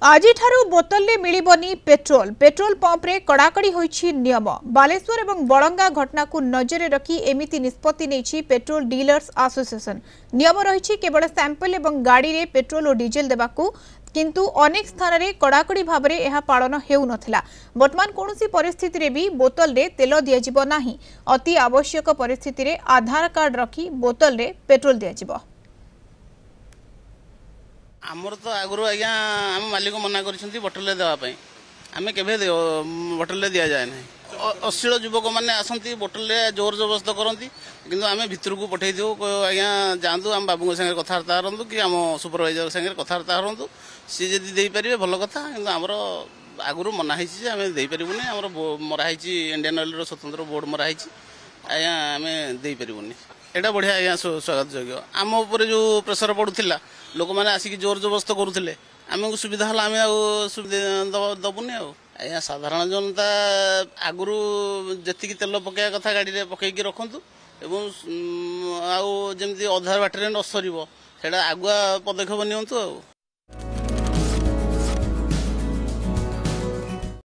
आज बोतल मिलबनी petrol petrol pump रे कड़ाकड़ी होईछि नियम। बालेश्वर एवं बड़ंगा घटना को नजर रखी एमिति निष्पत्ति नेछि पेट्रोल डीलर्स एसोसिएशन। नियम रही केवल सैंपल एवं गाड़ी रे पेट्रोल और डीजेल देबाकू, किंतु अनेक स्थान रे कड़ाकड़ी भाव में यह पालन हेउ नथिला। वर्तमान कोनोसी परिस्थिति रे भी बोतल रे तेल दियाजिबो नाही। अति आवश्यक परिस्थिति रे आधार कार्ड रखी बोतल रे पेट्रोल दियाजिबो। आमर तो आगु आज्ञा आम मालिक मना कर बोटल देवाई आम के बोटल दि जाए ना। अश्लील युवक मैंने आसती बोटल जोर जबरदस्त करती कि आम भितर को पठे दू आज्ञा जातु आम बाबू सागर कथबार्ता करूँ कि आम सुपरभाइजर सागर कथबार्ता करूँ सी जदि देपारे भल कथा। कि आमर आगु मनाही आम देपारूनी आम मराही इंडियन ऑयल स्वतंत्र बोर्ड मराही आज्ञा आम देपारूनी। एटा बढ़िया आज्ञा स्वागत योग्य। आम उपर जो प्रेसर पड़ूला लोक मैंने आसिक जोर जबरदस्त करुले आमको सुविधा है आम दबुनि आज्ञा। साधारण जनता आगु जी तेल पकड़ा कथा गाड़ी में पकईकी रखु एवं आउ जमी अधा बाटर न सर आगुआ पदक्षेप नियंतु।